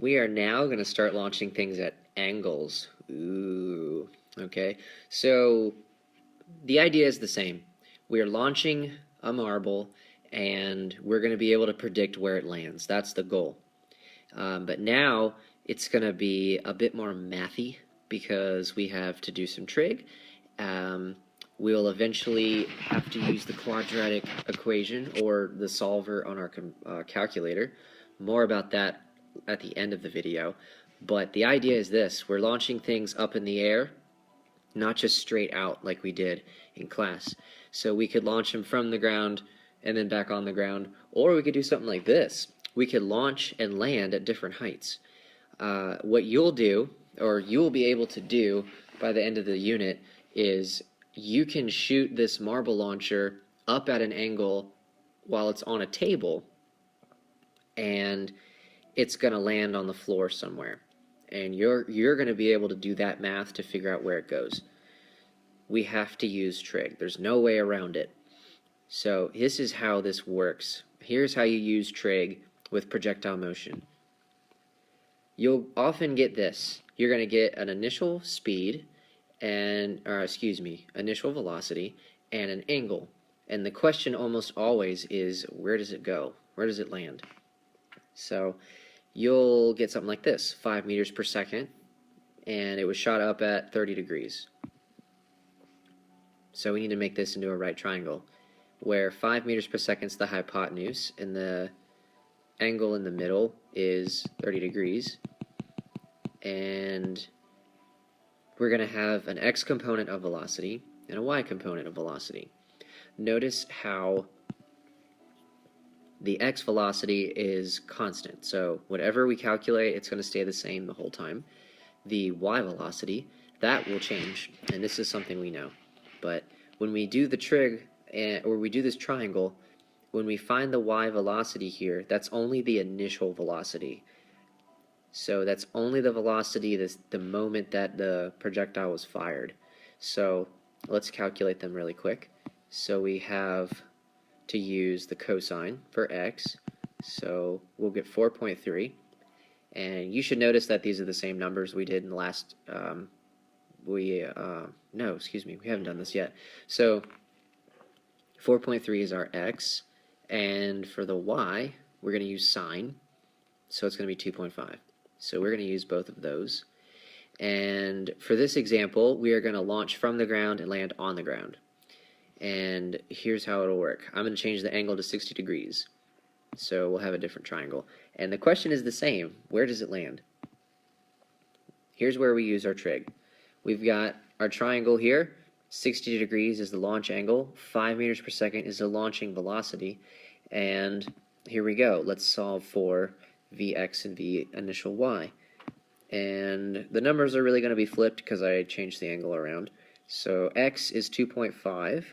We are now going to start launching things at angles. Ooh, okay. So the idea is the same. We are launching a marble, and we're going to be able to predict where it lands. That's the goal. But now it's going to be a bit more mathy because we have to do some trig. We'll eventually have to use the quadratic equation or the solver on our calculator. More about that at the end of the video. But the idea is this: we're launching things up in the air, not just straight out like we did in class. So we could launch them from the ground and then back on the ground, or we could do something like this. We could launch and land at different heights. What you'll do, or you'll be able to do by the end of the unit, is you can shoot this marble launcher up at an angle while it's on a table, and it's going to land on the floor somewhere. And you're going to be able to do that math to figure out where it goes. We have to use trig. There's no way around it. So this is how this works. Here's how you use trig with projectile motion. You'll often get this. You're going to get an initial speed initial velocity and an angle. And the question almost always is, where does it go? Where does it land? So you'll get something like this, 5 meters per second, and it was shot up at 30 degrees. So we need to make this into a right triangle, where 5 meters per second is the hypotenuse, and the angle in the middle is 30 degrees. And we're going to have an x component of velocity and a y component of velocity. Notice how the x velocity is constant, so whatever we calculate, it's going to stay the same the whole time. The y velocity, that will change, and this is something we know. But when we do the trig, or we do this triangle, when we find the y velocity here, that's only the initial velocity. So that's only the velocity the moment that the projectile was fired. So let's calculate them really quick. So we have to use the cosine for x, so we'll get 4.3, and you should notice that these are the same numbers we did in the last, we haven't done this yet. So 4.3 is our x, and for the y, we're going to use sine, so it's going to be 2.5. So we're going to use both of those. And for this example, we are going to launch from the ground and land on the ground. And here's how it'll work. I'm going to change the angle to 60 degrees. So we'll have a different triangle. And the question is the same. Where does it land? Here's where we use our trig. We've got our triangle here. 60 degrees is the launch angle. 5 meters per second is the launching velocity. And here we go. Let's solve for Vx and V initial y. And the numbers are really going to be flipped because I changed the angle around. So x is 2.5,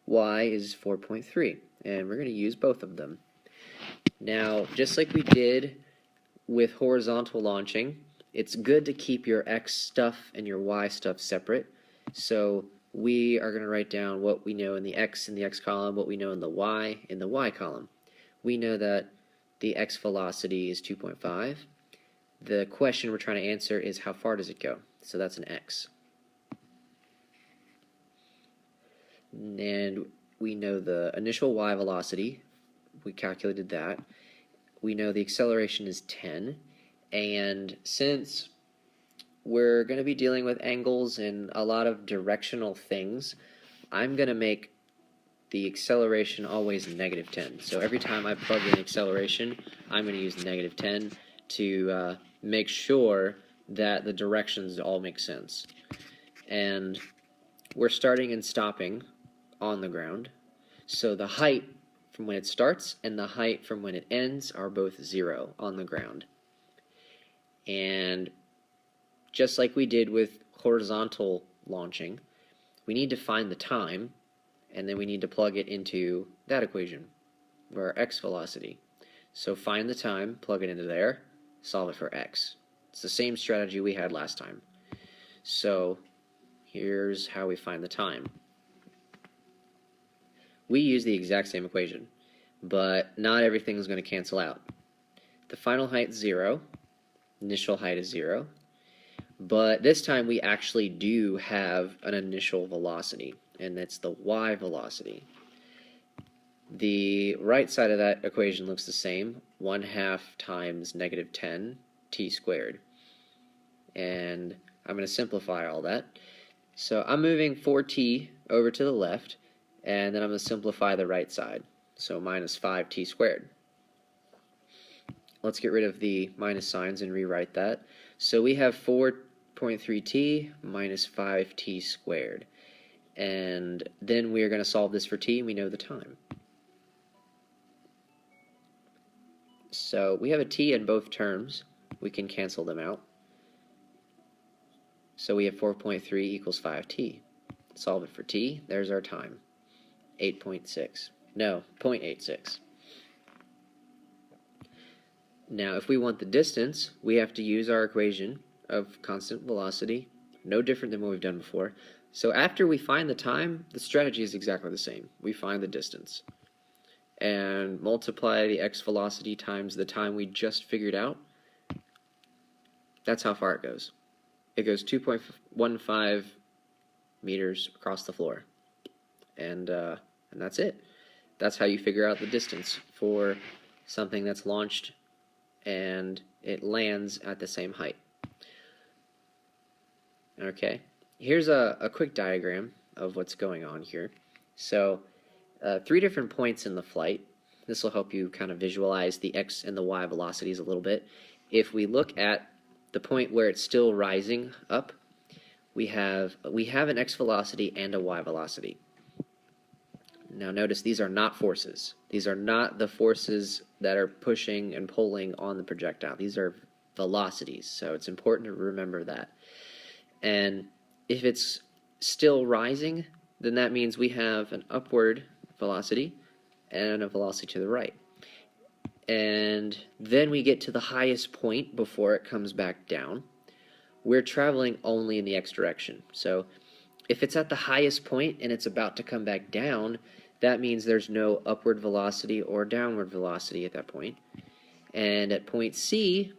y is 4.3, and we're going to use both of them. Now, just like we did with horizontal launching, it's good to keep your x stuff and your y stuff separate. So we are going to write down what we know in the x column, what we know in the y column. We know that the x velocity is 2.5. The question we're trying to answer is how far does it go? So that's an x. And we know the initial y velocity. We calculated that. We know the acceleration is 10. And since we're going to be dealing with angles and a lot of directional things, I'm going to make the acceleration always negative 10. So every time I plug in acceleration, I'm going to use negative 10 to make sure that the directions all make sense. And we're starting and stopping on the ground. So the height from when it starts and the height from when it ends are both 0 on the ground. And just like we did with horizontal launching, we need to find the time, and then we need to plug it into that equation, for our x velocity. So find the time, plug it into there, solve it for x. It's the same strategy we had last time. So here's how we find the time. We use the exact same equation, but not everything is going to cancel out. The final height is 0. initial height is 0. But this time we actually do have an initial velocity, and it's the y velocity. The right side of that equation looks the same, 1/2 times -10 t squared. And I'm going to simplify all that. So I'm moving 4t over to the left, and then I'm going to simplify the right side. So minus 5t squared. Let's get rid of the minus signs and rewrite that. So we have 4.3t minus 5t squared. And then we are going to solve this for t, and we know the time. So we have a t in both terms. We can cancel them out. So we have 4.3 equals 5t. Solve it for t. There's our time. 8.6. No, 0.86. Now, if we want the distance, we have to use our equation of constant velocity, no different than what we've done before. So after we find the time, the strategy is exactly the same. We find the distance and multiply the x velocity times the time we just figured out. That's how far it goes. It goes 2.15 meters across the floor. And that's it. That's how you figure out the distance for something that's launched and it lands at the same height. Okay, here's a quick diagram of what's going on here. So 3 different points in the flight. This will help you kind of visualize the x and the y velocities a little bit. If we look at the point where it's still rising up, we have an x velocity and a y velocity. Now notice these are not forces. These are not the forces that are pushing and pulling on the projectile. These are velocities, so it's important to remember that. And if it's still rising, then that means we have an upward velocity and a velocity to the right. And then we get to the highest point before it comes back down. We're traveling only in the x direction. So if it's at the highest point and it's about to come back down, that means there's no upward velocity or downward velocity at that point. And at point C,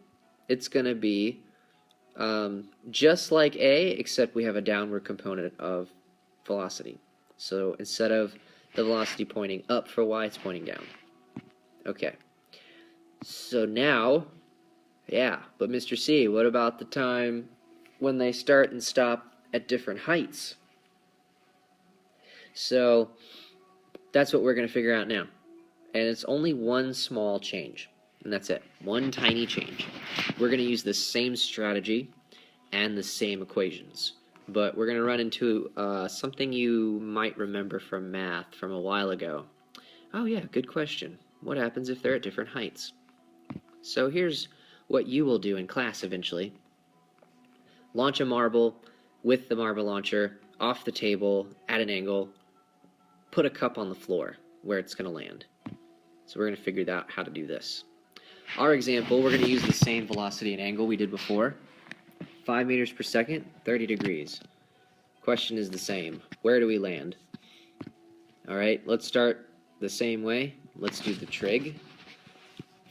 it's going to be just like A, except we have a downward component of velocity. So instead of the velocity pointing up for y, it's pointing down. Okay. So now, yeah, but Mr. C, what about the time when they start and stop at different heights? So that's what we're going to figure out now. And it's only one small change, and that's it. One tiny change. We're going to use the same strategy and the same equations, but we're going to run into something you might remember from math from a while ago. Oh yeah, good question. What happens if they're at different heights? So here's what you will do in class eventually. Launch a marble with the marble launcher off the table at an angle. Put a cup on the floor where it's going to land. So we're going to figure out how to do this. Our example, we're going to use the same velocity and angle we did before. 5 meters per second, 30 degrees. Question is the same. Where do we land? Alright, let's start the same way. Let's do the trig.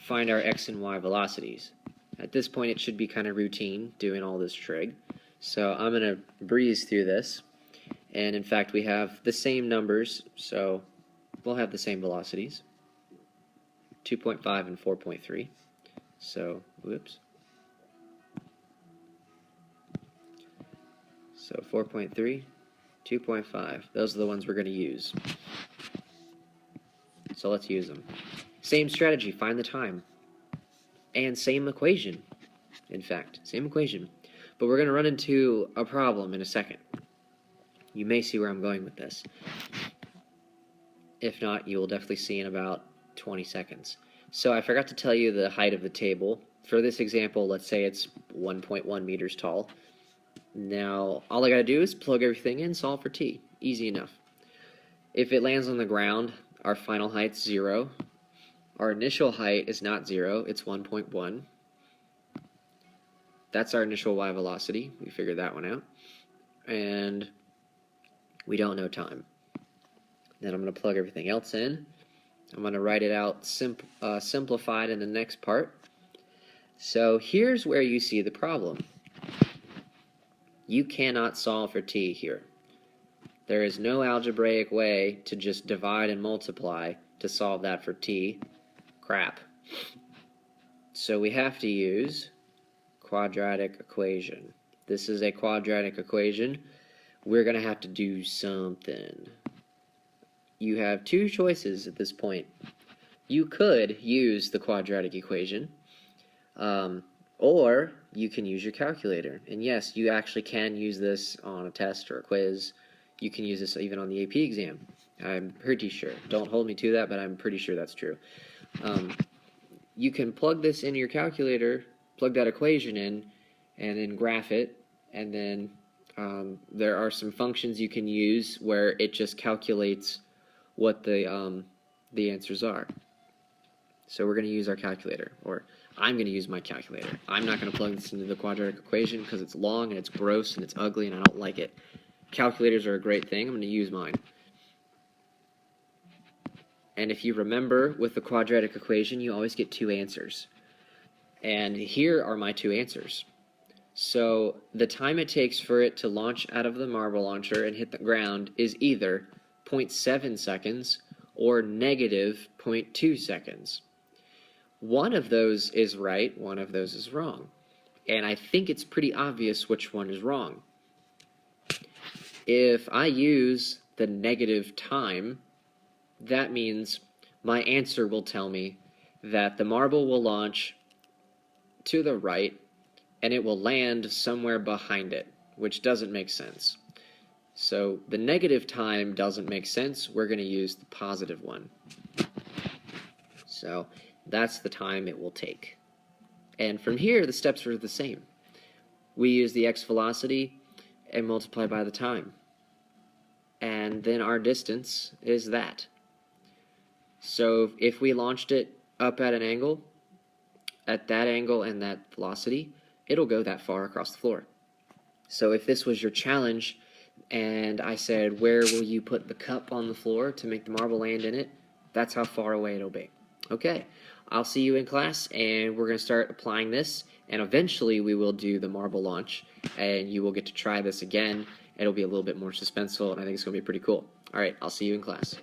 Find our x and y velocities. At this point it should be kind of routine doing all this trig. So I'm going to breeze through this. And in fact we have the same numbers, so we'll have the same velocities. 2.5 and 4.3. So, whoops. So 4.3, 2.5. Those are the ones we're going to use. So let's use them. Same strategy, find the time. And same equation. In fact, same equation. But we're going to run into a problem in a second. You may see where I'm going with this. If not, you will definitely see in about 20 seconds. So I forgot to tell you the height of the table. For this example, let's say it's 1.1 meters tall. Now, all I gotta do is plug everything in, solve for t. Easy enough. If it lands on the ground, our final height's 0. Our initial height is not 0, it's 1.1. That's our initial y velocity. We figured that one out. And we don't know time. Then I'm going to plug everything else in. I'm going to write it out simplified in the next part. So here's where you see the problem. You cannot solve for t here. There is no algebraic way to just divide and multiply to solve that for t. Crap. So we have to use quadratic equation. This is a quadratic equation. We're going to have to do something. You have two choices at this point. You could use the quadratic equation, or you can use your calculator. And yes, you actually can use this on a test or a quiz. You can use this even on the AP exam. I'm pretty sure. Don't hold me to that, but I'm pretty sure that's true. You can plug this in your calculator, plug that equation in, and then graph it, and then there are some functions you can use where it just calculates what the answers are. So we're going to use our calculator, or I'm going to use my calculator. I'm not going to plug this into the quadratic equation because it's long and it's gross and it's ugly and I don't like it. Calculators are a great thing. I'm going to use mine. And if you remember, with the quadratic equation, you always get two answers. And here are my two answers. So the time it takes for it to launch out of the marble launcher and hit the ground is either 0.7 seconds or negative 0.2 seconds. One of those is right, one of those is wrong. And I think it's pretty obvious which one is wrong. If I use the negative time, that means my answer will tell me that the marble will launch to the right and it will land somewhere behind it, which doesn't make sense. So the negative time doesn't make sense. We're going to use the positive one. So that's the time it will take. And from here, the steps are the same. We use the x velocity and multiply by the time. And then our distance is that. So if we launched it up at an angle, at that angle and that velocity, it'll go that far across the floor. So if this was your challenge, and I said, where will you put the cup on the floor to make the marble land in it? That's how far away it'll be. Okay, I'll see you in class, and we're going to start applying this, and eventually we will do the marble launch, and you will get to try this again. It'll be a little bit more suspenseful, and I think it's going to be pretty cool. All right, I'll see you in class.